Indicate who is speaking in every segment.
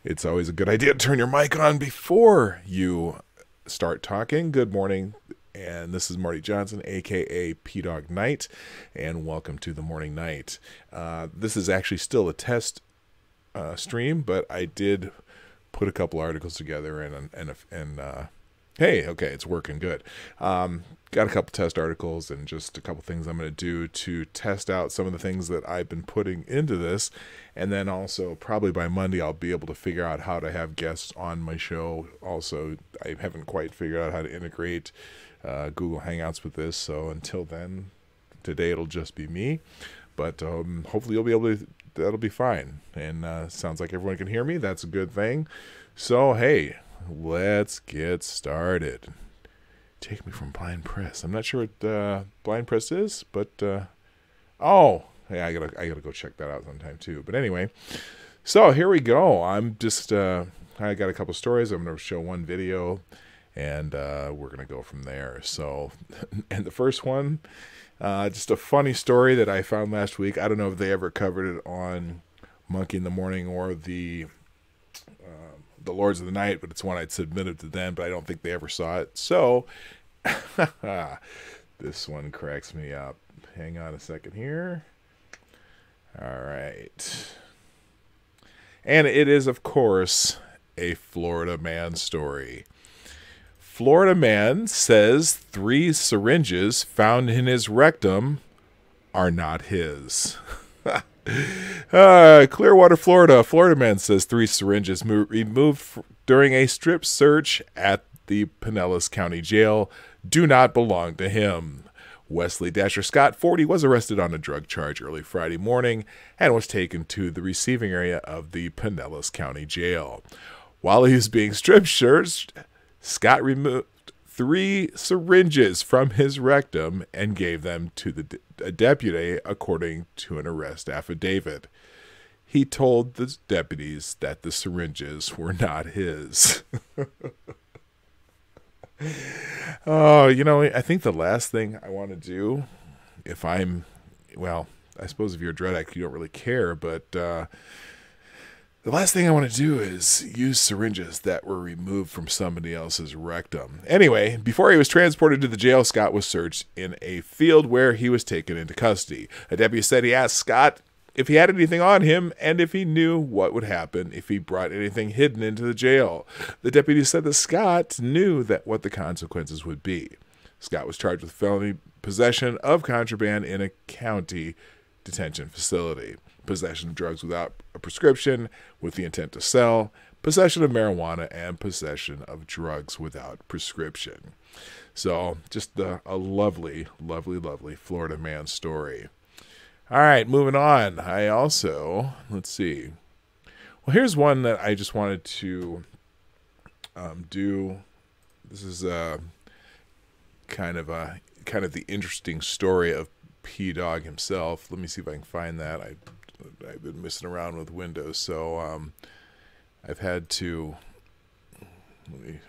Speaker 1: It's always a good idea to turn your mic on before you start talking. Good morning, and this is Marty Johnson, aka P-Dog Knight, and welcome to the Morning Night. This is actually still a test stream, but I did put a couple articles together, and hey, okay, it's working good. Got a couple test articles and just a couple things I'm going to do to test out some of the things that I've been putting into this. And then also probably by Monday, I'll be able to figure out how to have guests on my show. Also, I haven't quite figured out how to integrate Google Hangouts with this. So until then, today it'll just be me. But hopefully you'll be able to, that'll be fine. And sounds like everyone can hear me. That's a good thing. So, hey, let's get started. Take me from blind press. I'm not sure what blind press is, but oh, yeah, I gotta go check that out sometime too. But anyway, so here we go. I'm just I got a couple stories. I'm gonna show one video, and we're gonna go from there. So, and the first one, just a funny story that I found last week. I don't know if they ever covered it on Monkey in the Morning or the Lords of the Night, but it's one I'd submitted to them, but I don't think they ever saw it. So, this one cracks me up. Hang on a second here. All right. And it is, of course, a Florida man story. Florida man says 3 syringes found in his rectum are not his. Clearwater, Florida. Florida man says 3 syringes removed during a strip search at the Pinellas County Jail do not belong to him. Wesley Dasher Scott, 40, was arrested on a drug charge early Friday morning and was taken to the receiving area of the Pinellas County Jail. While he was being strip searched, Scott removed 3 syringes from his rectum and gave them to a deputy, according to an arrest affidavit. He told the deputies that the syringes were not his. Oh, you know, I think the last thing I want to do, if I'm, well, I suppose if you're a drug addict, you don't really care, but the last thing I want to do is use syringes that were removed from somebody else's rectum. Anyway, before he was transported to the jail, Scott was searched in a field where he was taken into custody. A deputy said he asked Scott if he had anything on him and if he knew what would happen if he brought anything hidden into the jail. The deputy said that Scott knew what the consequences would be. Scott was charged with felony possession of contraband in a county detention facility, possession of drugs without a prescription with the intent to sell, possession of marijuana, and possession of drugs without prescription. So just a lovely, lovely, lovely Florida man story. All right, moving on. I also, let's see. Well, here's one that I just wanted to do. This is kind of the interesting story of P-Dog himself. Let me see if I can find that. I've been messing around with Windows, so I've had to.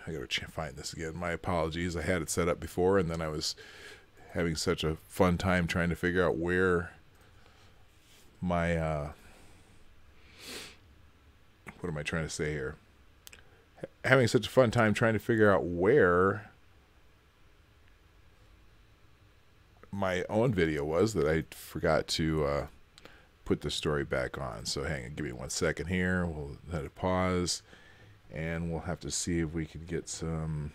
Speaker 1: I gotta find this again. My apologies. I had it set up before, and then I was having such a fun time trying to figure out where my what am I trying to say here? Having such a fun time trying to figure out where my own video was that I forgot to put the story back on. So hang on, give me 1 second here. We'll let it pause, and we'll have to see if we can get some.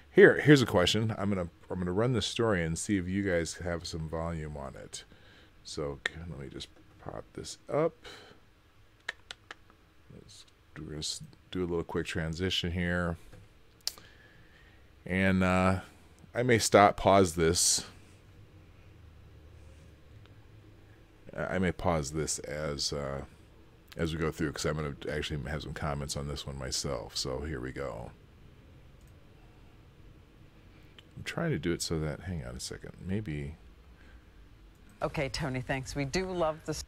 Speaker 1: Here's a question. I'm gonna run this story and see if you guys have some volume on it. So let me just pop this up. We're going to do a little quick transition here. And I may pause this. I may pause this as we go through, because I'm going to actually have some comments on this one myself. So here we go. I'm trying to do it so that, hang on a second, maybe.
Speaker 2: Okay, Tony, thanks. We do love this.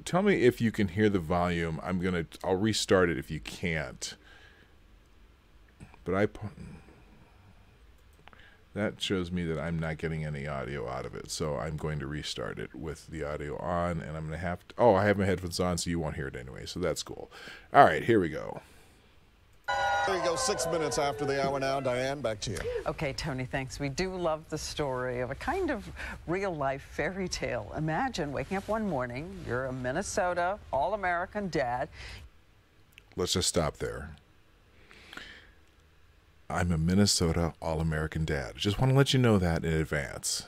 Speaker 1: Tell me if you can hear the volume. I'll restart it if you can't. But That shows me that I'm not getting any audio out of it, so I'm going to restart it with the audio on, and I'm going to have to... Oh, I have my headphones on, so you won't hear it anyway, so that's cool. All right, here we go.
Speaker 3: There you go, 6 minutes after the hour now. Diane, back to you.
Speaker 2: Okay, Tony, thanks. We do love the story of a kind of real-life fairy tale. Imagine waking up one morning, you're a Minnesota all-American dad.
Speaker 1: Let's just stop there. I'm a Minnesota All-American dad. Just want to let you know that in advance.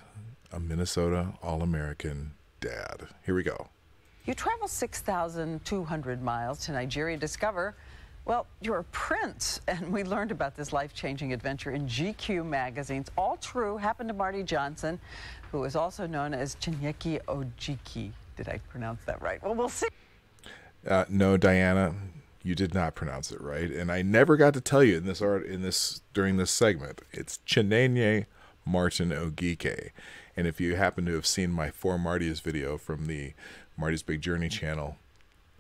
Speaker 1: A Minnesota All-American dad. Here we go.
Speaker 2: You travel 6,200 miles to Nigeria to discover, well, you're a prince. And we learned about this life-changing adventure in GQ magazines. All true. Happened to Marty Johnson, who is also known as Chinyere Ojiki. Did I pronounce that right? Well, we'll see.
Speaker 1: No, Diana, you did not pronounce it right, and I never got to tell you during this segment. It's Chinyere Martin Ogike, and if you happen to have seen my For Marty's video from the Marty's Big Journey channel,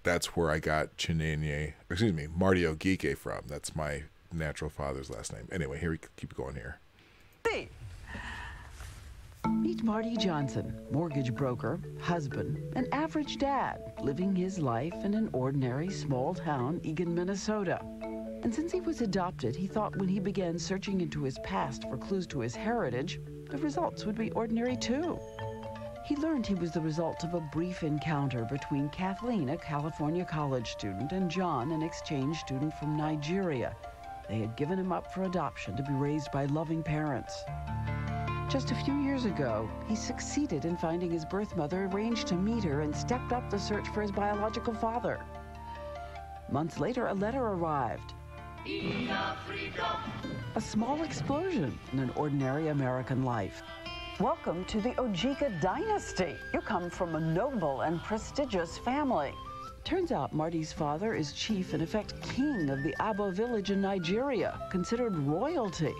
Speaker 1: that's where I got Marty Ogike from. That's my natural father's last name. Anyway, here we keep going here.
Speaker 2: See.
Speaker 4: Meet Marty Johnson, mortgage broker, husband, an average dad, living his life in an ordinary small town, Eagan, Minnesota. And since he was adopted, he thought when he began searching into his past for clues to his heritage, the results would be ordinary too. He learned he was the result of a brief encounter between Kathleen, a California college student, and John, an exchange student from Nigeria. They had given him up for adoption to be raised by loving parents. Just a few years ago, he succeeded in finding his birth mother, arranged to meet her, and stepped up the search for his biological father. Months later, a letter arrived. A small explosion in an ordinary American life.
Speaker 2: Welcome to the Ojika dynasty. You come from a noble and prestigious family.
Speaker 4: Turns out Marty's father is chief, in effect king, of the Abo village in Nigeria, considered royalty.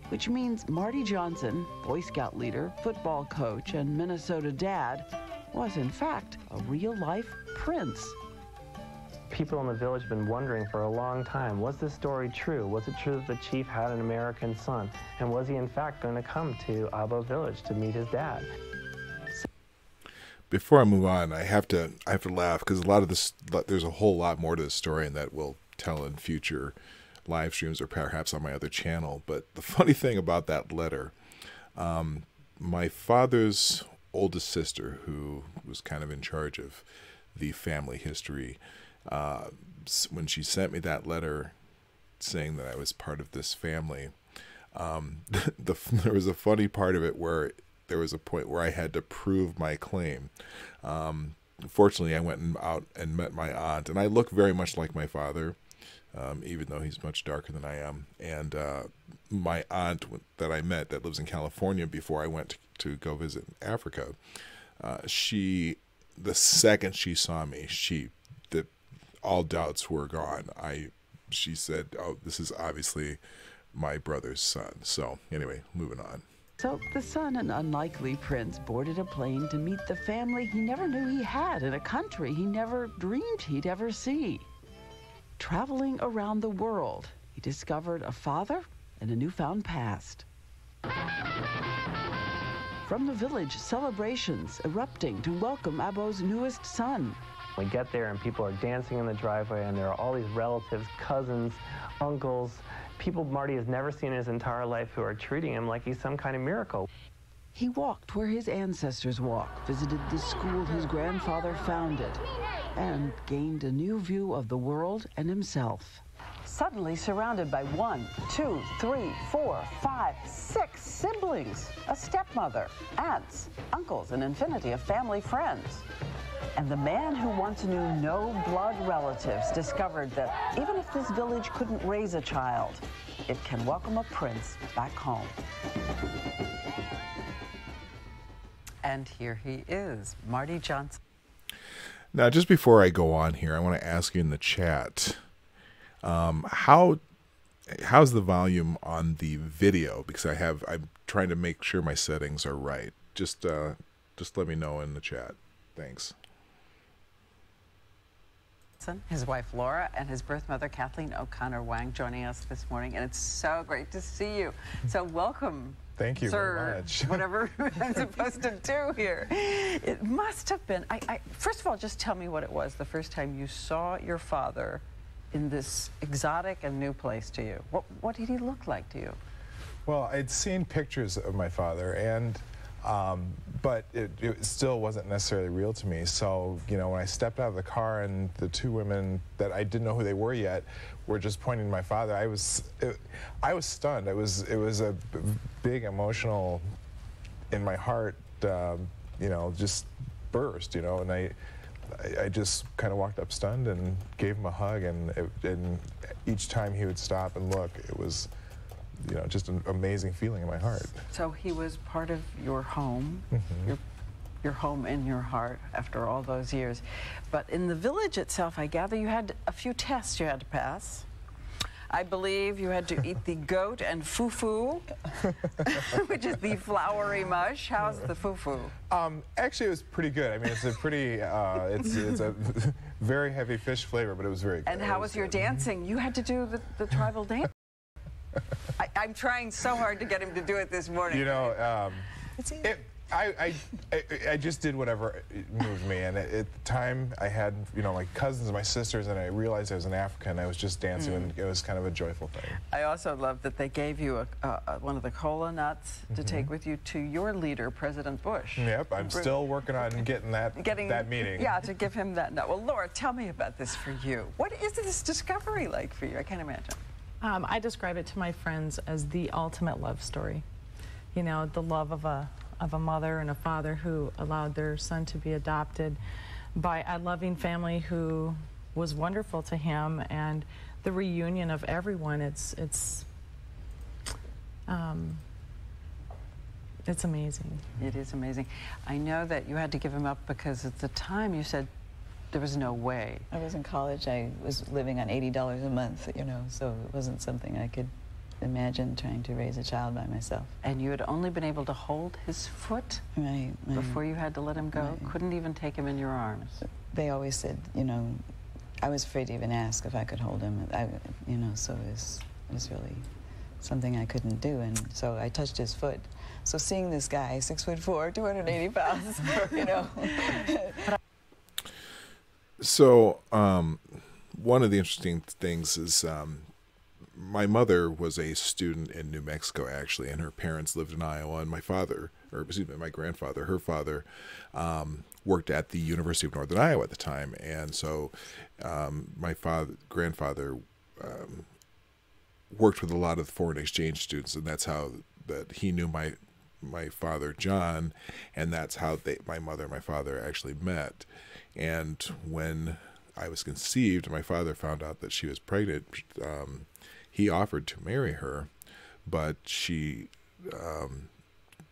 Speaker 4: Which means Marty Johnson, Boy Scout leader, football coach, and Minnesota dad, was in fact a real-life prince.
Speaker 5: People in the village have been wondering for a long time, was this story true? Was it true that the chief had an American son? And was he in fact going to come to Abo village to meet his dad?
Speaker 1: Before I move on, I have to laugh because there's a whole lot more to the story, and that we'll tell in future live streams or perhaps on my other channel. But the funny thing about that letter, my father's oldest sister, who was kind of in charge of the family history, when she sent me that letter saying that I was part of this family, there was a funny part of it where there was a point where I had to prove my claim. Fortunately, I went out and met my aunt, and I look very much like my father, even though he's much darker than I am. And my aunt that I met, that lives in California, before I went to go visit Africa, the second she saw me, all doubts were gone. She said, "Oh, this is obviously my brother's son." So anyway, moving on.
Speaker 4: So the son, an unlikely prince, boarded a plane to meet the family he never knew he had in a country he never dreamed he'd ever see. Traveling around the world, he discovered a father and a newfound past. From the village, celebrations erupting to welcome Abo's newest son.
Speaker 5: We get there and people are dancing in the driveway, and there are all these relatives, cousins, uncles, people Marty has never seen in his entire life who are treating him like he's some kind of miracle.
Speaker 4: He walked where his ancestors walked, visited the school his grandfather founded, and gained a new view of the world and himself.
Speaker 2: Suddenly surrounded by 1, 2, 3, 4, 5, 6 siblings, a stepmother, aunts, uncles, an infinity of family friends. And the man who once knew no blood relatives discovered that even if this village couldn't raise a child, it can welcome a prince back home. And here he is, Marty Johnson.
Speaker 1: Now, just before I go on here, I want to ask you in the chat, how's the volume on the video? Because I'm trying to make sure my settings are right. Just let me know in the chat. Thanks.
Speaker 2: his wife Laura, and his birth mother Kathleen O'Connor Wang joining us this morning, and it's so great to see you. So welcome.
Speaker 6: Thank you
Speaker 2: sir,
Speaker 6: very much.
Speaker 2: Whatever I'm supposed to do here. It must have been, first of all, just tell me what it was the first time you saw your father in this exotic and new place to you. What did he look like to you?
Speaker 6: Well, I'd seen pictures of my father, and but it still wasn't necessarily real to me. So, you know, when I stepped out of the car and the two women that I didn't know who they were yet were just pointing to my father, I was stunned. It was a big emotional in my heart, you know, just burst, you know, and I just kind of walked up stunned and gave him a hug, and each time he would stop and look, it was, you know, just an amazing feeling in my heart.
Speaker 2: So he was part of your home, your home in your heart after all those years. But in the village itself, I gather you had a few tests you had to pass. I believe you had to eat the goat and fufu, which is the floury mush. How's the fufu?
Speaker 6: Actually, it was pretty good. I mean, it's a pretty, it's a very heavy fish flavor, but it was very good.
Speaker 2: And how was your dancing? You had to do the tribal dance. I'm trying so hard to get him to do it this morning.
Speaker 6: You know, I just did whatever moved me, and at the time I had, you know, my cousins and my sisters, and I realized I was in Africa, and I was just dancing, and it was kind of a joyful thing.
Speaker 2: I also love that they gave you one of the cola nuts to take with you to your leader, President Bush.
Speaker 6: Yep, I'm still working on getting that meeting.
Speaker 2: Yeah, to give him that nut. Well, Laura, tell me about this for you. What is this discovery like for you? I can't imagine.
Speaker 7: I describe it to my friends as the ultimate love story. You know, the love of a mother and a father who allowed their son to be adopted by a loving family who was wonderful to him, and the reunion of everyone. It's amazing.
Speaker 2: It is amazing. I know that you had to give him up because at the time you said there was no way.
Speaker 8: I was in college. I was living on $80 a month, you know, so it wasn't something I could imagine trying to raise a child by myself.
Speaker 2: And you had only been able to hold his foot before you had to let him go? Right. Couldn't even take him in your arms?
Speaker 8: They always said, you know, I was afraid to even ask if I could hold him, you know, so it was really something I couldn't do, and so I touched his foot. So seeing this guy, 6'4", 280 pounds, you know.
Speaker 1: So, one of the interesting things is my mother was a student in New Mexico, actually, and her parents lived in Iowa, and my father, or excuse me, my grandfather, her father, worked at the University of Northern Iowa at the time, and so my grandfather worked with a lot of foreign exchange students, and that's how that he knew my father, John, and that's how my mother and my father actually met. And when I was conceived, my father found out that she was pregnant. He offered to marry her, but she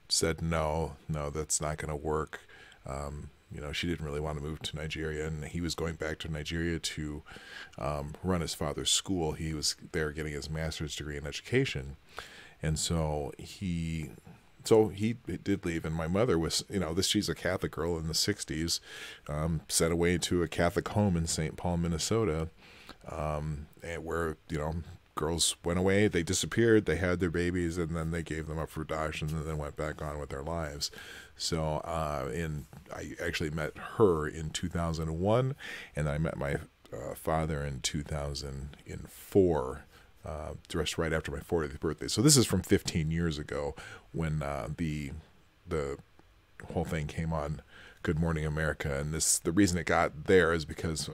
Speaker 1: said, no, that's not going to work. You know, she didn't really want to move to Nigeria, and he was going back to Nigeria to run his father's school. He was there getting his master's degree in education. And so he did leave, and my mother was, you know, she's a Catholic girl in the 60s, sent away to a Catholic home in St. Paul, Minnesota, and where, you know, girls went away, they disappeared, they had their babies, and then they gave them up for adoption and then went back on with their lives. So, I actually met her in 2001, and I met my father in 2004. Just right after my 40th birthday. So this is from 15 years ago when the whole thing came on Good Morning America. And the reason it got there is because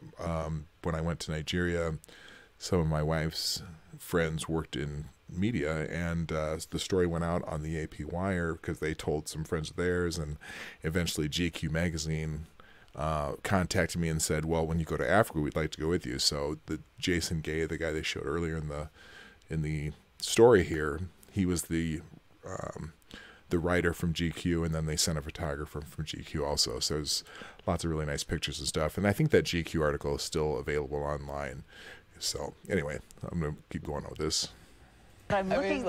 Speaker 1: when I went to Nigeria, some of my wife's friends worked in media, and the story went out on the AP Wire because they told some friends of theirs, and eventually GQ magazine contacted me and said, well, when you go to Africa, we'd like to go with you. So the Jason Gay, the guy they showed earlier in the story here, he was the writer from GQ, and then they sent a photographer from GQ also. So there's lots of really nice pictures and stuff. And I think that GQ article is still available online. So anyway, I'm going to keep going with this.
Speaker 2: I'm looking,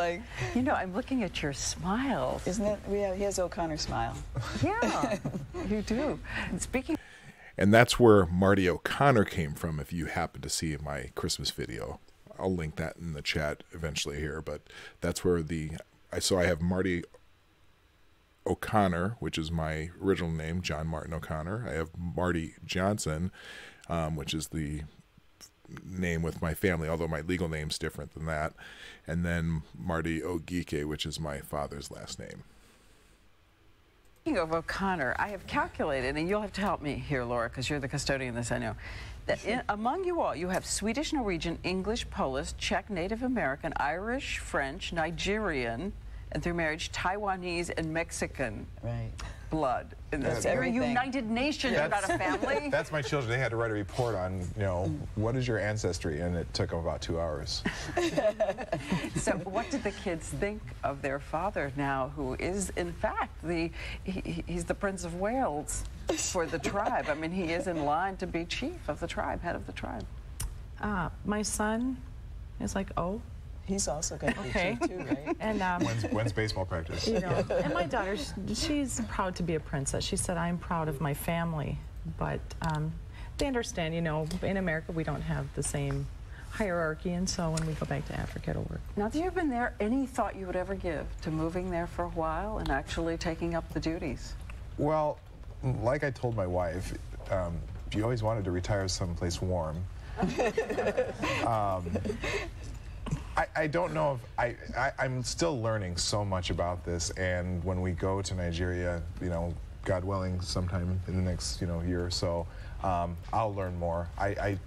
Speaker 2: you know, I'm looking at your smiles.
Speaker 8: Isn't it? He has O'Connor smile.
Speaker 2: Yeah, you do. And speaking.
Speaker 1: And that's where Marty O'Connor came from, if you happen to see my Christmas video. I'll link that in the chat eventually here, but that's where so I have Marty O'Connor, which is my original name, John Martin O'Connor. I have Marty Johnson, which is the name with my family, although my legal name's different than that. And then Marty Ogike, which is my father's last name.
Speaker 2: Speaking of O'Connor, I have calculated, and you'll have to help me here, Laura, because you're the custodian of this, I know, that among you all, you have Swedish, Norwegian, English, Polish, Czech, Native American, Irish, French, Nigerian, and through marriage, Taiwanese and Mexican blood. And
Speaker 8: That's
Speaker 2: you're a
Speaker 8: everything.
Speaker 2: United Nations about a family.
Speaker 6: That's my children. They had to write a report on, what is your ancestry, and it took them about 2 hours.
Speaker 2: So what did the kids think of their father now, who is, in fact, he's the Prince of Wales for the tribe? I mean, he is in line to be chief of the tribe, head of the tribe.
Speaker 7: My son is like, oh.
Speaker 8: He's also going to be
Speaker 7: Okay.
Speaker 8: chief too, right?
Speaker 7: And
Speaker 6: When's baseball practice?
Speaker 7: and my daughter, she's proud to be a princess. She said, I'm proud of my family. But they understand, in America we don't have the same hierarchy, and so when we go back to Africa, it'll work.
Speaker 2: Now, have you been there, any thought you would ever give to moving there for a while and actually taking up the duties?
Speaker 6: Well, like I told my wife, you always wanted to retire someplace warm. I don't know if I'm still learning so much about this, and when we go to Nigeria, God willing, sometime in the next year or so, I'll learn more. I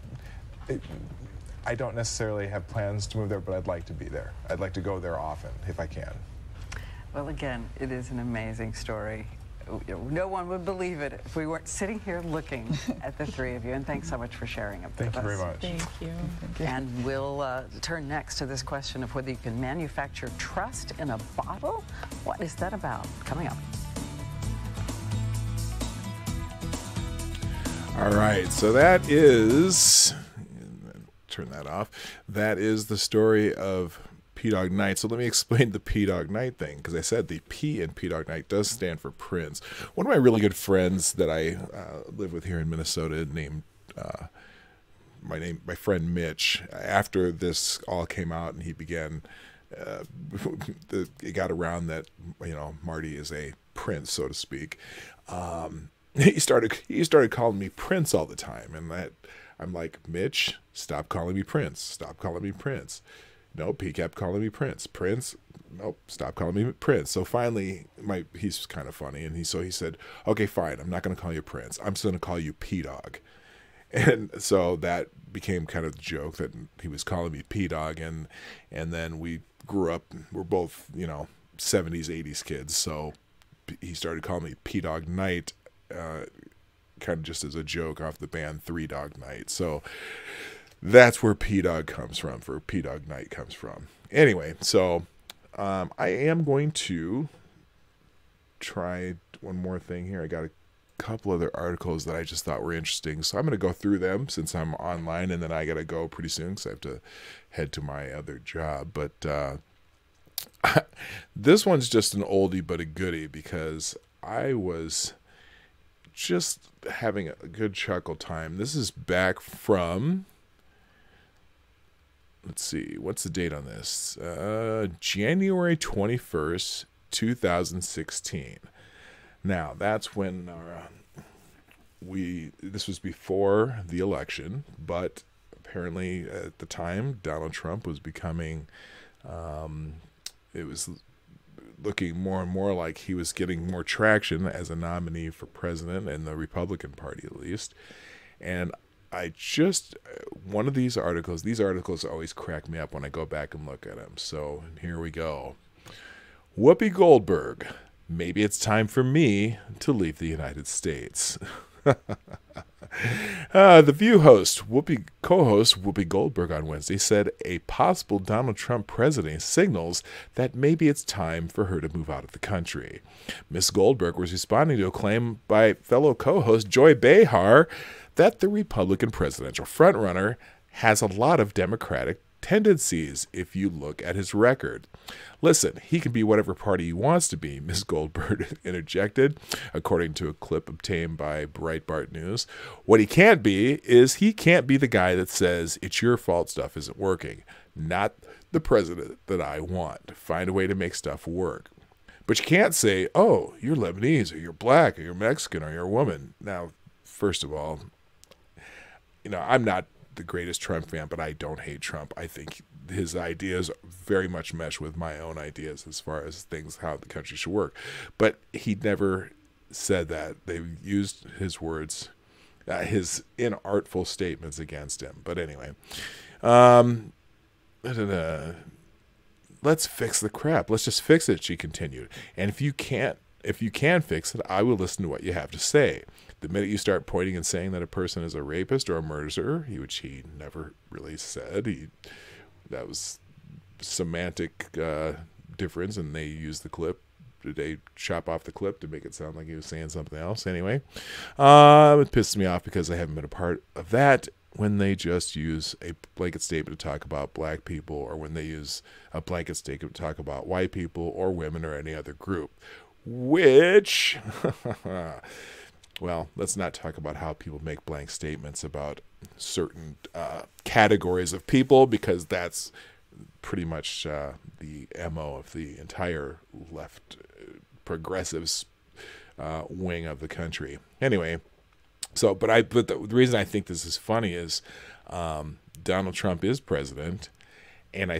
Speaker 6: don't necessarily have plans to move there, but I'd like to be there. I'd like to go there often if I can.
Speaker 2: Well, again, it is an amazing story. No one would believe it if we weren't sitting here looking at the three of you. And thanks so much for sharing it with us.
Speaker 6: Thank you very much.
Speaker 7: Thank you.
Speaker 2: And we'll turn next to this question of whether you can manufacture trust in a bottle. What is that about? Coming up.
Speaker 1: All right, so that is, turn that off. That is the story of P-Dog Night. So let me explain the P-Dog Night thing, because I said the P in P-Dog Night does stand for Prince. One of my really good friends that I live with here in Minnesota named my friend Mitch, after this all came out and he began, it got around that, Marty is a prince, so to speak. He started calling me Prince all the time, and that I'm like, Mitch, stop calling me Prince. Stop calling me Prince. Nope, he kept calling me Prince. Prince, nope, stop calling me Prince. So finally, he's kind of funny, and he said, okay, fine, I'm not going to call you Prince. I'm just going to call you P-Dog. And so that became kind of the joke that he was calling me P-Dog, and then we grew up. We're both, 70s, 80s kids, so he started calling me P-Dog Night, kind of just as a joke off the band 3 Dog Night. So that's where P-Dog comes from, for P-Dog Night comes from. Anyway, so I am going to try one more thing here. I got a couple other articles that I just thought were interesting, so I'm going to go through them since I'm online, and then I got to go pretty soon because I have to head to my other job. But this one's just an oldie but a goodie, because I was just having a good chuckle time. This is back from, let's see, what's the date on this? January 21st, 2016. Now, that's when this was before the election, but apparently at the time, Donald Trump was becoming, it was looking more and more like he was getting more traction as a nominee for president, in the Republican Party at least. And one of these articles always crack me up when I go back and look at them. So here we go. Whoopi Goldberg. Maybe it's time for me to leave the United States. The View co-host Whoopi Goldberg on Wednesday said a possible Donald Trump presidency signals that maybe it's time for her to move out of the country. Miss Goldberg was responding to a claim by fellow co-host Joy Behar that the Republican presidential frontrunner has a lot of Democratic tendencies if you look at his record. Listen, he can be whatever party he wants to be, Ms. Goldberg interjected, according to a clip obtained by Breitbart News. What he can't be is he can't be the guy that says it's your fault stuff isn't working. Not the president that I want. Find a way to make stuff work. But you can't say, oh, you're Lebanese, or you're black, or you're Mexican, or you're a woman. Now, first of all, I'm not the greatest Trump fan, but I don't hate Trump. I think his ideas very much mesh with my own ideas as far as things, how the country should work. But he never said that. They used his words, his inartful statements against him. But anyway, let's fix the crap. Let's just fix it, she continued. And if you can fix it, I will listen to what you have to say. The minute you start pointing and saying that a person is a rapist or a murderer, which he never really said, that was semantic difference, and they used the clip. They chop off the clip to make it sound like he was saying something else. Anyway, it pisses me off because I haven't been a part of that when they just use a blanket statement to talk about black people, or when they use a blanket statement to talk about white people or women or any other group. Which, well, let's not talk about how people make blank statements about certain categories of people, because that's pretty much the MO of the entire left progressives wing of the country. Anyway, but the reason I think this is funny is Donald Trump is president, and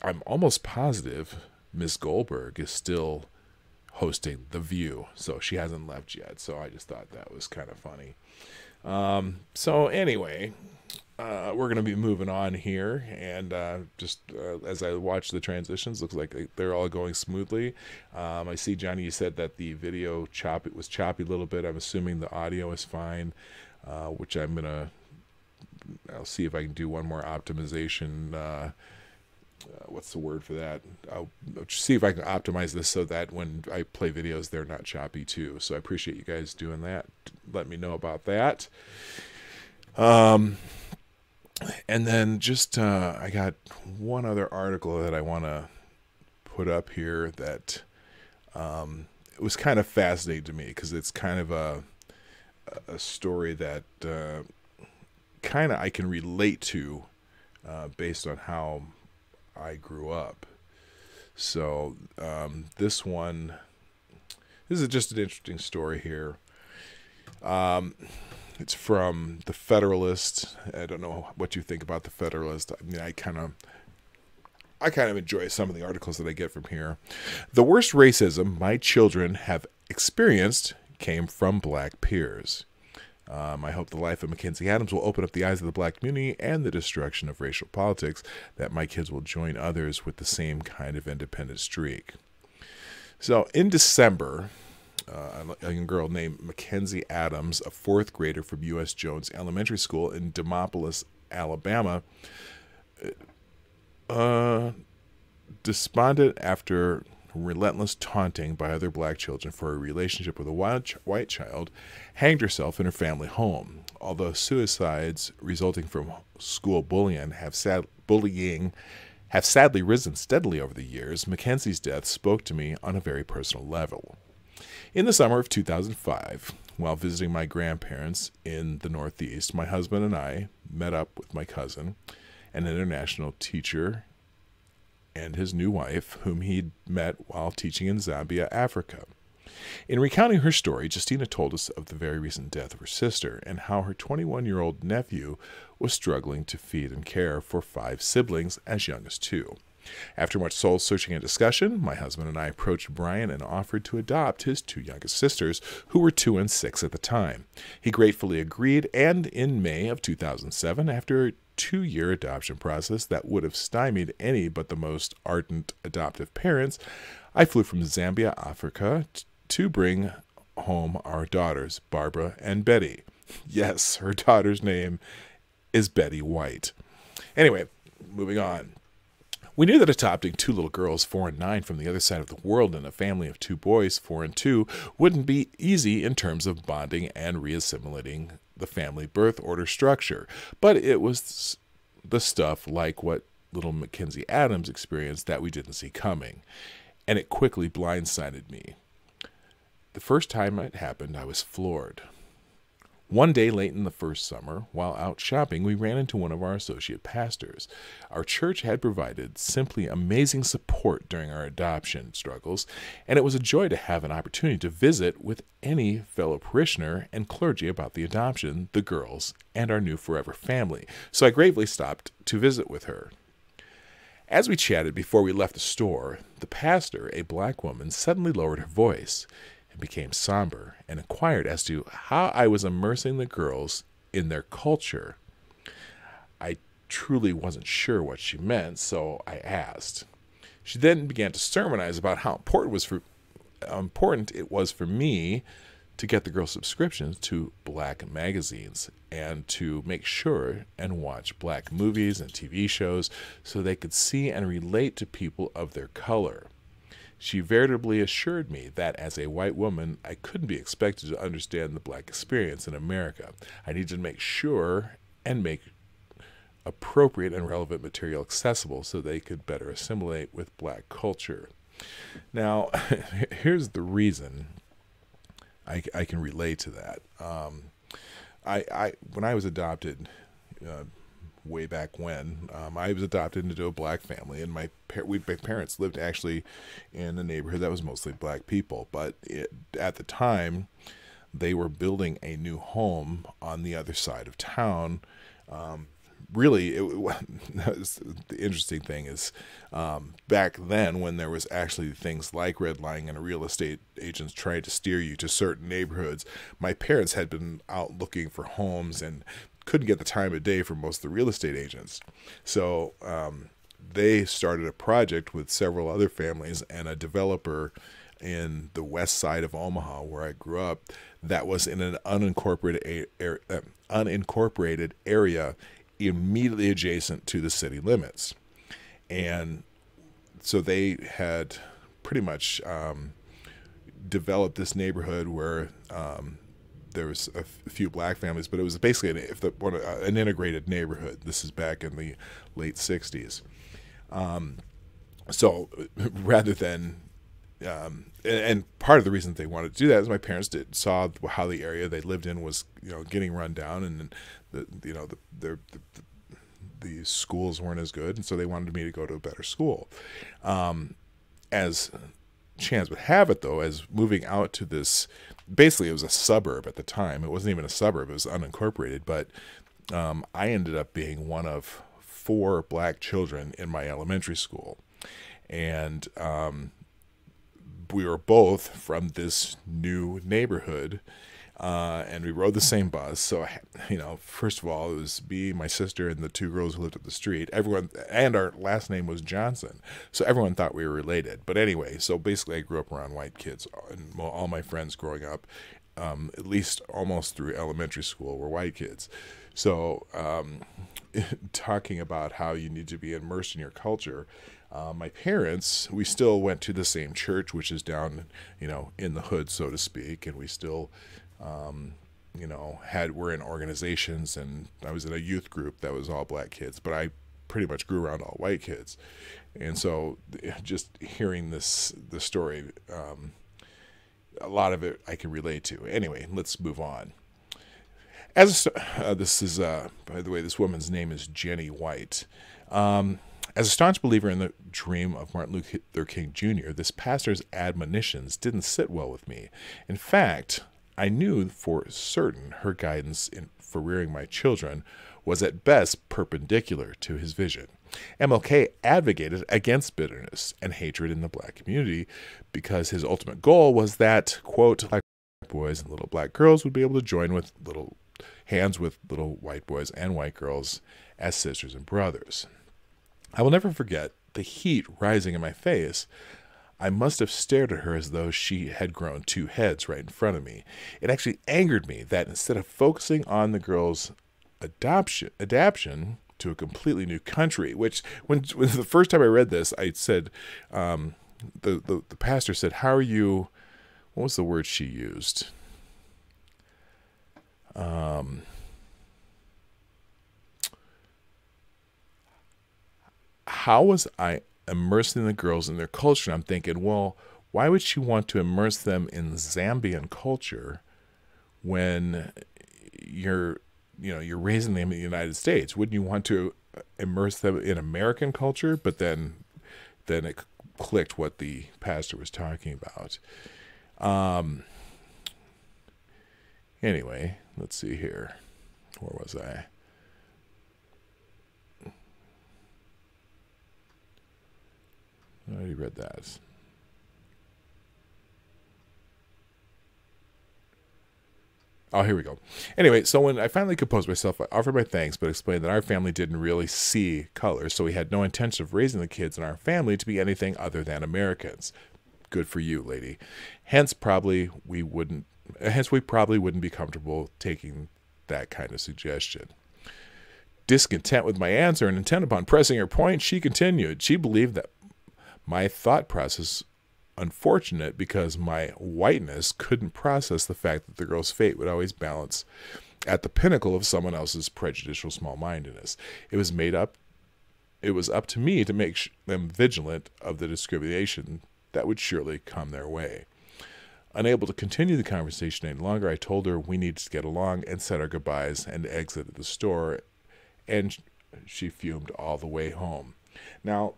Speaker 1: I'm almost positive Ms. Goldberg is still hosting The View, so she hasn't left yet. So I just thought that was kind of funny. So anyway, we're going to be moving on here, and as I watch the transitions, looks like they're all going smoothly. I see, Johnny, you said that the video was choppy a little bit. I'm assuming the audio is fine, which I'll see if I can do one more optimization. What's the word for that? I'll see if I can optimize this so that when I play videos, they're not choppy too. So I appreciate you guys doing that. Let me know about that. And then just I got one other article that I want to put up here that it was kind of fascinating to me, because it's kind of a story that kind of I can relate to based on how I grew up. So this is just an interesting story here. It's from the Federalist. I don't know what you think about the Federalist. I mean, I kind of enjoy some of the articles that I get from here. The worst racism my children have experienced came from black peers. I hope the life of Mackenzie Adams will open up the eyes of the black community and the destruction of racial politics, that my kids will join others with the same kind of independent streak. So in December, a young girl named Mackenzie Adams, a fourth grader from U.S. Jones Elementary School in Demopolis, Alabama, despondent after relentless taunting by other black children for a relationship with a white child, hanged herself in her family home. Although suicides resulting from school bullying have sadly risen steadily over the years, Mackenzie's death spoke to me on a very personal level. In the summer of 2005, while visiting my grandparents in the Northeast, my husband and I met up with my cousin, an international teacher, and his new wife, whom he'd met while teaching in Zambia, Africa. In recounting her story, Justina told us of the very recent death of her sister and how her 21-year-old nephew was struggling to feed and care for 5 siblings as young as 2. After much soul-searching and discussion, my husband and I approached Brian and offered to adopt his 2 youngest sisters, who were 2 and 6 at the time. He gratefully agreed, and in May of 2007, after a 2-year adoption process that would have stymied any but the most ardent adoptive parents, I flew from Zambia, Africa, to bring home our daughters, Barbara and Betty. Yes, her daughter's name is Betty White. Anyway, moving on. We knew that adopting 2 little girls, 4 and 9, from the other side of the world and a family of 2 boys, 4 and 2, wouldn't be easy in terms of bonding and reassimilating the family birth order structure. But it was the stuff like what little Mackenzie Adams experience that we didn't see coming, and it quickly blindsided me. The first time it happened, I was floored. One day late in the first summer, while out shopping, we ran into one of our associate pastors. Our church had provided simply amazing support during our adoption struggles, and it was a joy to have an opportunity to visit with any fellow parishioner and clergy about the adoption, the girls, and our new forever family. So I gravely stopped to visit with her. As we chatted before we left the store, the pastor, a black woman, suddenly lowered her voice and became somber and inquired as to how I was immersing the girls in their culture. I truly wasn't sure what she meant, so I asked. She then began to sermonize about how important it was for me to get the girls subscriptions to black magazines and to make sure and watch black movies and TV shows so they could see and relate to people of their color. She veritably assured me that as a white woman, I couldn't be expected to understand the black experience in America. I needed to make sure and make appropriate and relevant material accessible so they could better assimilate with black culture. Now, here's the reason I can relate to that. When I was adopted, way back when, I was adopted into a black family, and my parents lived actually in a neighborhood that was mostly black people. But at the time, they were building a new home on the other side of town. Really, the interesting thing is, back then when there was actually things like redlining and real estate agents trying to steer you to certain neighborhoods, my parents had been out looking for homes and couldn't get the time of day for most of the real estate agents. So they started a project with several other families and a developer in the west side of Omaha, where I grew up, that was in an unincorporated area immediately adjacent to the city limits. And so they had pretty much developed this neighborhood where there was a few black families, but it was basically an integrated neighborhood. This is back in the late 60s. So rather than, and part of the reason they wanted to do that is my parents saw how the area they lived in was, getting run down, and the schools weren't as good, and so they wanted me to go to a better school. As chance would have it, though, as moving out to this, basically it was a suburb at the time. It wasn't even a suburb, it was unincorporated, but I ended up being one of 4 black children in my elementary school. And we were both from this new neighborhood, and we rode the same bus. So, first of all, it was me, my sister, and the 2 girls who lived up the street. Everyone, and our last name was Johnson, so everyone thought we were related. But anyway, so basically I grew up around white kids, and all my friends growing up, at least almost through elementary school, were white kids. So talking about how you need to be immersed in your culture, my parents, we still went to the same church, which is down, in the hood, so to speak, and we still were in organizations, and I was in a youth group that was all black kids, but I pretty much grew around all white kids. And so just hearing the story, a lot of it I can relate to. Anyway, let's move on. This is, by the way, this woman's name is Jenny White. As a staunch believer in the dream of Martin Luther King Jr., this pastor's admonitions didn't sit well with me. In fact, I knew for certain her guidance for rearing my children was at best perpendicular to his vision. MLK advocated against bitterness and hatred in the black community because his ultimate goal was that, quote, black boys and little black girls would be able to join with little white boys and white girls as sisters and brothers. I will never forget the heat rising in my face. I must have stared at her as though she had grown 2 heads right in front of me. It actually angered me that instead of focusing on the girls' adaptation to a completely new country, which when the first time I read this, I said, the pastor said, "How are you?" What was the word she used? how was I immersing the girls in their culture? And I'm thinking, well, why would she want to immerse them in Zambian culture when you're raising them in the United States? Wouldn't you want to immerse them in American culture? But then it clicked what the pastor was talking about. Anyway, let's see here. Where was I? I already read that. Oh, here we go. Anyway, so when I finally composed myself, I offered my thanks, but explained that our family didn't really see color, so we had no intention of raising the kids in our family to be anything other than Americans. Good for you, lady. Hence, we probably wouldn't be comfortable taking that kind of suggestion. Discontent with my answer and intent upon pressing her point, she continued. She believed that my thought process unfortunate because my whiteness couldn't process the fact that the girl's fate would always balance at the pinnacle of someone else's prejudicial small-mindedness. It was up to me to make them vigilant of the discrimination that would surely come their way. Unable to continue the conversation any longer, I told her we needed to get along and said our goodbyes and exited the store, and she fumed all the way home. Now,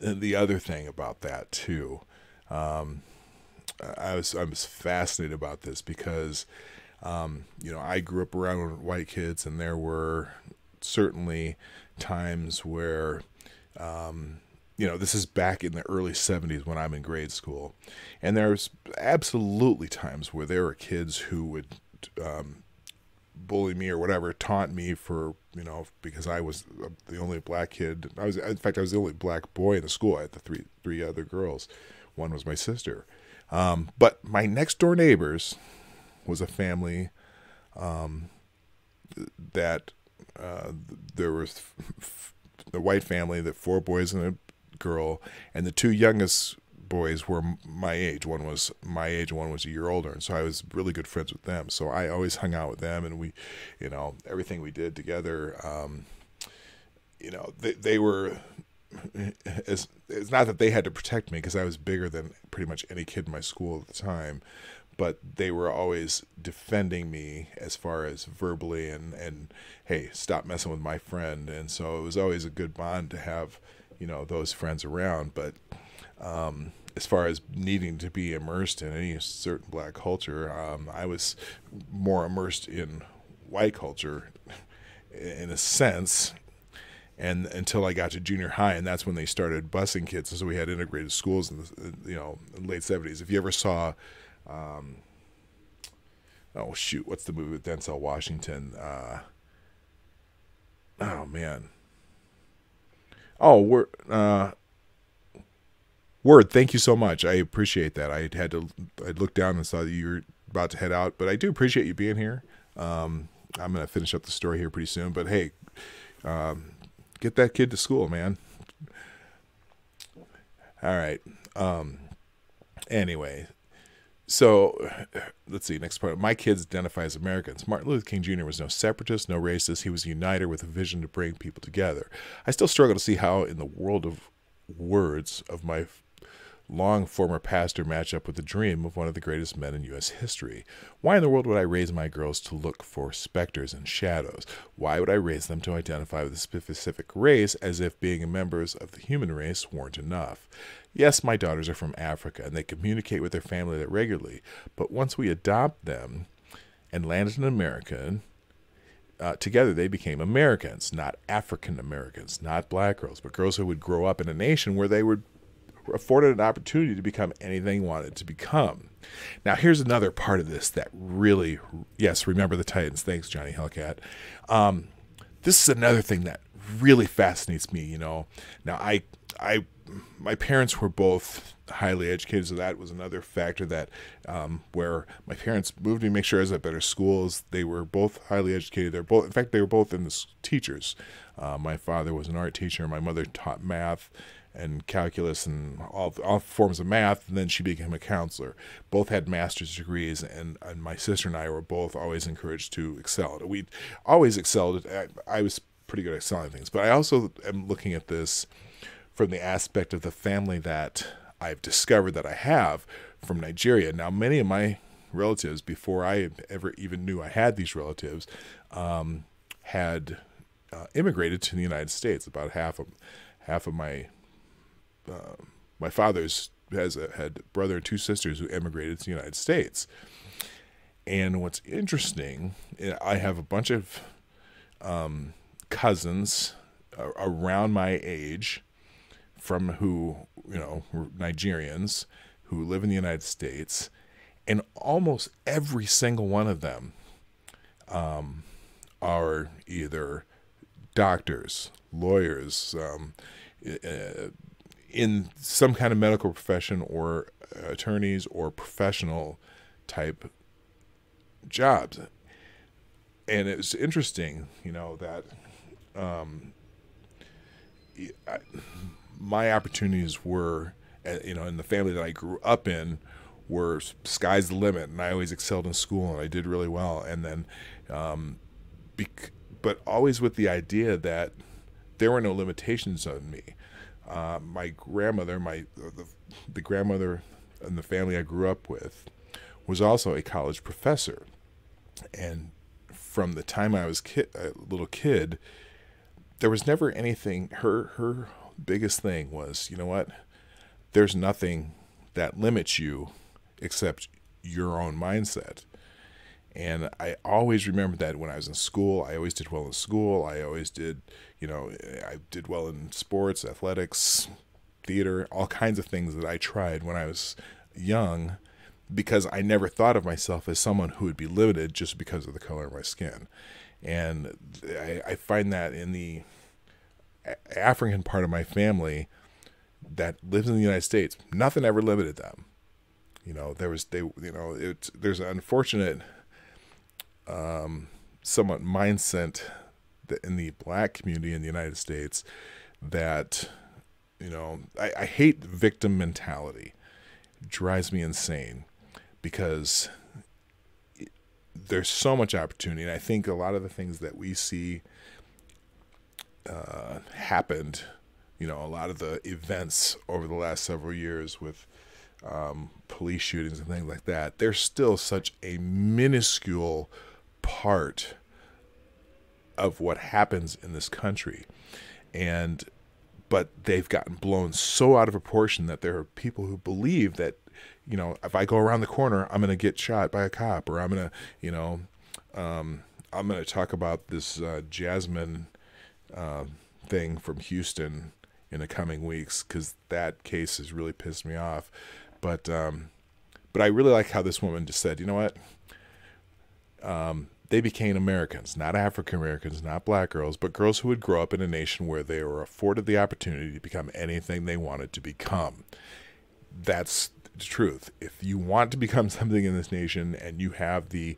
Speaker 1: the other thing about that too, I was fascinated about this because, I grew up around white kids, and there were certainly times where, this is back in the early 70s when I'm in grade school, and there's absolutely times where there were kids who would bully me or whatever, taunt me for, because I was the only black kid. I was the only black boy in the school. I had the three other girls. One was my sister. But my next door neighbors was a family that there was the white family, that 4 boys and a girl, and the 2 youngest boys were my age. One was my age, one was a year older, and so I was really good friends with them. So I always hung out with them, and we, everything we did together. They were. It's not that they had to protect me because I was bigger than pretty much any kid in my school at the time, but they were always defending me as far as verbally and hey, stop messing with my friend. And so it was always a good bond to have, those friends around. But as far as needing to be immersed in any certain black culture, I was more immersed in white culture in a sense, and until I got to junior high, and that's when they started busing kids. And so we had integrated schools in the late 70s. If you ever saw, what's the movie with Denzel Washington? Word, thank you so much. I appreciate that. I looked down and saw that you were about to head out, but I do appreciate you being here. I'm going to finish up the story here pretty soon, but hey, get that kid to school, man. All right. Anyway, so let's see, next part. My kids identify as Americans. Martin Luther King Jr. was no separatist, no racist. He was a uniter with a vision to bring people together. I still struggle to see how in the world of words of my long former pastor match up with the dream of one of the greatest men in U.S. history. Why in the world would I raise my girls to look for specters and shadows? Why would I raise them to identify with a specific race as if being members of the human race weren't enough? Yes, my daughters are from Africa, and they communicate with their family there regularly, but once we adopt them and landed in America, together they became Americans, not African Americans, not black girls, but girls who would grow up in a nation where they were afforded an opportunity to become anything they wanted to become. Now, here's another part of this that really, yes, remember the Titans. Thanks, Johnny Hellcat. This is another thing that really fascinates me. Now, my parents were both highly educated, so that was another factor that where my parents moved me to make sure I was at better schools. They were both highly educated. They were both in the teachers. My father was an art teacher. My mother taught math and calculus and all forms of math, and then she became a counselor. Both had master's degrees, and my sister and I were both always encouraged to excel. We always excelled. I was pretty good at selling things. But I also am looking at this from the aspect of the family that I've discovered that I have from Nigeria. Now, many of my relatives, before I ever even knew I had these relatives, had immigrated to the United States. About half of my my father's had brother and 2 sisters who immigrated to the United States. And what's interesting, I have a bunch of cousins around my age from who, were Nigerians who live in the United States, and almost every single one of them are either doctors, lawyers, in some kind of medical profession, or attorneys, or professional type jobs. And it was interesting, that my opportunities were, in the family that I grew up in, were sky's the limit, and I always excelled in school, and I did really well. And then, but always with the idea that there were no limitations on me. My grandmother, the grandmother in the family I grew up with, was also a college professor. And from the time I was a little kid, there was never anything. Her biggest thing was, there's nothing that limits you except your own mindset. And I always remember that when I was in school. I always did well in school. I always did, I did well in sports, athletics, theater, all kinds of things that I tried when I was young, because I never thought of myself as someone who would be limited just because of the color of my skin. And I find that in the African part of my family that lives in the United States, nothing ever limited them. There's an unfortunate, somewhat mindset that in the black community in the United States that, I hate victim mentality. It drives me insane, because there's so much opportunity. And I think a lot of the things that we see happened, a lot of the events over the last several years with police shootings and things like that, they're still such a minuscule part of what happens in this country. But they've gotten blown so out of proportion that there are people who believe that, if I go around the corner, I'm going to get shot by a cop, or I'm going to, I'm going to talk about this Jasmine thing from Houston in the coming weeks, because that case has really pissed me off. But I really like how this woman just said, they became Americans, not African Americans, not black girls, but girls who would grow up in a nation where they were afforded the opportunity to become anything they wanted to become. That's the truth. If you want to become something in this nation and you have the,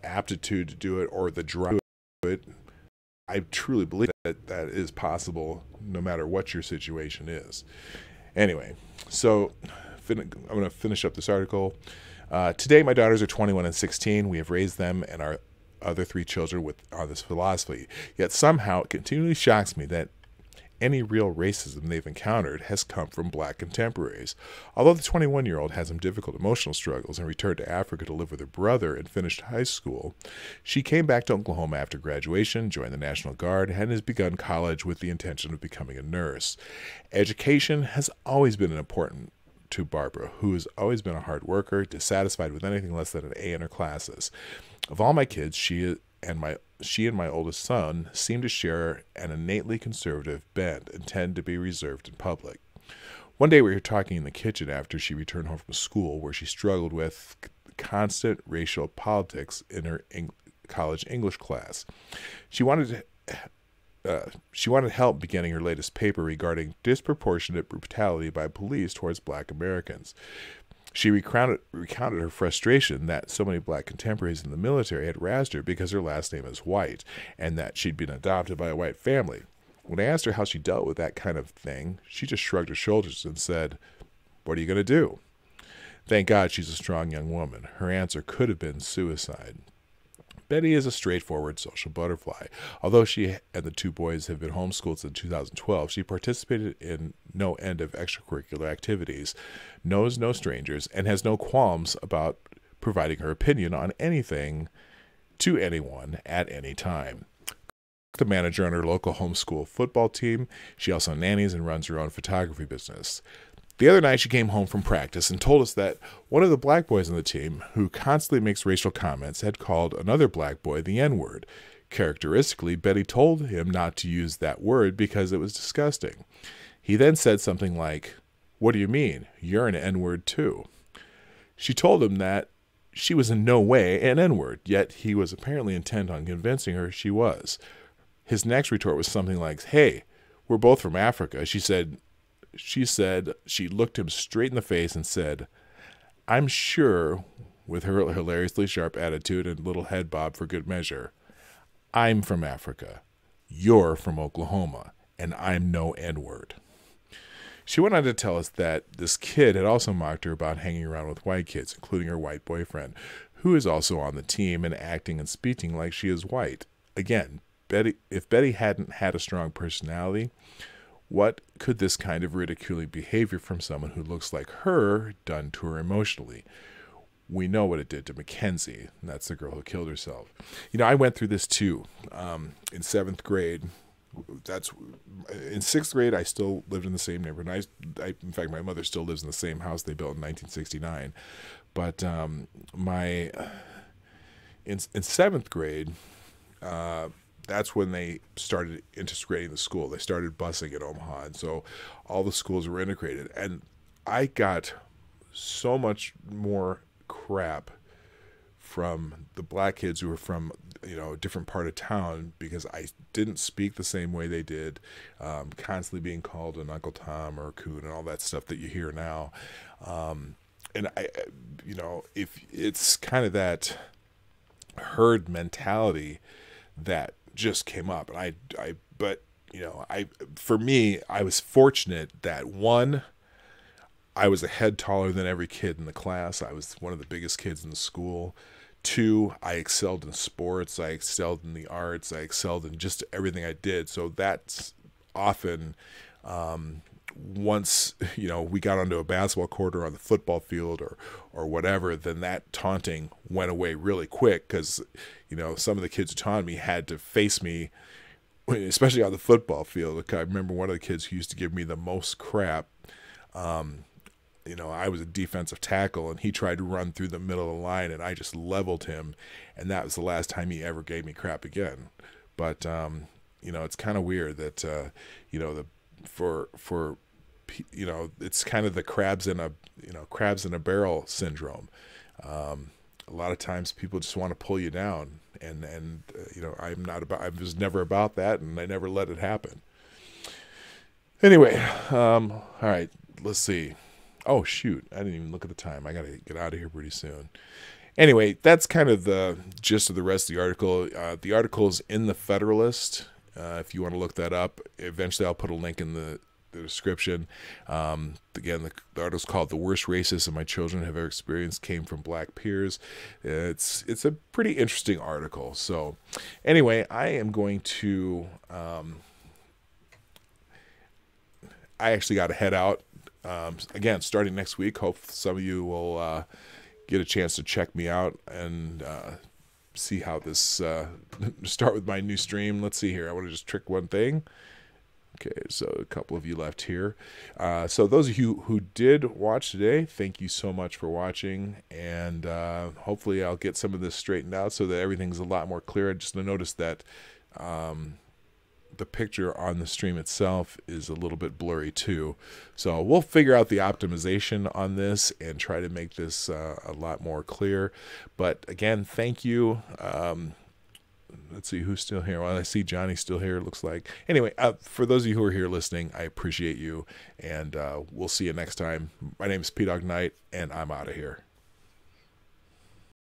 Speaker 1: aptitude to do it, or the drive to do it, I truly believe that that is possible no matter what your situation is. Anyway, so I'm going to finish up this article. Today, my daughters are 21 and 16. We have raised them and our other 3 children on this philosophy. Yet somehow it continually shocks me that any real racism they've encountered has come from black contemporaries. Although the 21-year-old has some difficult emotional struggles and returned to Africa to live with her brother and finished high school, she came back to Oklahoma after graduation, joined the National Guard, and has begun college with the intention of becoming a nurse. Education has always been important to Barbara, who has always been a hard worker, dissatisfied with anything less than an A in her classes. Of all my kids, she and my oldest son seem to share an innately conservative bent and tend to be reserved in public. One day we were talking in the kitchen after she returned home from school, where she struggled with constant racial politics in her college English class. She wanted help beginning her latest paper regarding disproportionate brutality by police towards black Americans. She recounted her frustration that so many black contemporaries in the military had razzed her because her last name is White, and that she'd been adopted by a white family. When I asked her how she dealt with that kind of thing, she just shrugged her shoulders and said, "What are you going to do?" Thank God she's a strong young woman. Her answer could have been suicide. Betty is a straightforward social butterfly. Although she and the two boys have been homeschooled since 2012, she participated in no end of extracurricular activities, knows no strangers, and has no qualms about providing her opinion on anything to anyone at any time. The manager on her local homeschool football team. She also nannies and runs her own photography business. The other night she came home from practice and told us that one of the black boys on the team, who constantly makes racial comments, had called another black boy the N-word. Characteristically, Betty told him not to use that word because it was disgusting. He then said something like, "What do you mean? You're an N-word too." She told him that she was in no way an N-word, yet he was apparently intent on convincing her she was. His next retort was something like, "Hey, we're both from Africa." She said she looked him straight in the face and said, "I'm sure," with her hilariously sharp attitude and little head bob for good measure, "I'm from Africa. You're from Oklahoma, and I'm no N-word." She went on to tell us that this kid had also mocked her about hanging around with white kids, including her white boyfriend, who is also on the team and acting and speaking like she is white. Again, if Betty hadn't had a strong personality, what could this kind of ridiculing behavior from someone who looks like her done to her emotionally? We know what it did to Mackenzie, and that's the girl who killed herself. You know, I went through this too. In 7th grade, in 6th grade, I still lived in the same neighborhood. In fact, my mother still lives in the same house they built in 1969. But in 7th grade, that's when they started integrating the school. They started busing at Omaha, and so all the schools were integrated. And I got so much more crap from the black kids who were from, a different part of town because I didn't speak the same way they did, constantly being called an Uncle Tom or a coon and all that stuff that you hear now. And if it's kind of that herd mentality that just came up, and for me, I was fortunate that one, I was a head taller than every kid in the class. I was one of the biggest kids in the school. 2, I excelled in sports. I excelled in the arts. I excelled in just everything I did. So that's often, once, we got onto a basketball court or on the football field or whatever, then that taunting went away really quick because, some of the kids who taunted me had to face me, especially on the football field. I remember one of the kids who used to give me the most crap. I was a defensive tackle, and he tried to run through the middle of the line, and I just leveled him, and that was the last time he ever gave me crap again. But, it's kind of weird that, it's kind of the crabs in a barrel syndrome. A lot of times people just want to pull you down, and I was never about that, and I never let it happen. Anyway, all right, let's see. Oh, shoot. I didn't even look at the time. I got to get out of here pretty soon. Anyway, that's kind of the gist of the rest of the article. The article is in the Federalist. If you want to look that up, eventually I'll put a link in the description. Again, the article is called "The Worst Racism My Children Have Ever Experienced Came from Black Peers." It's a pretty interesting article. So anyway, I am going to... I actually got to head out. Again, starting next week, hope some of you will get a chance to check me out and see how this, start with my new stream. Let's see here. I want to just trick one thing. Okay, so a couple of you left here. So those of you who did watch today, thank you so much for watching. And hopefully I'll get some of this straightened out so that everything's a lot more clear. I just noticed that the picture on the stream itself is a little bit blurry too. So we'll figure out the optimization on this and try to make this a lot more clear. But again, thank you. Let's see who's still here. Well, I see Johnny's still here, it looks like. Anyway, for those of you who are here listening, I appreciate you, and we'll see you next time. My name is P-Dog Knight, and I'm out of here.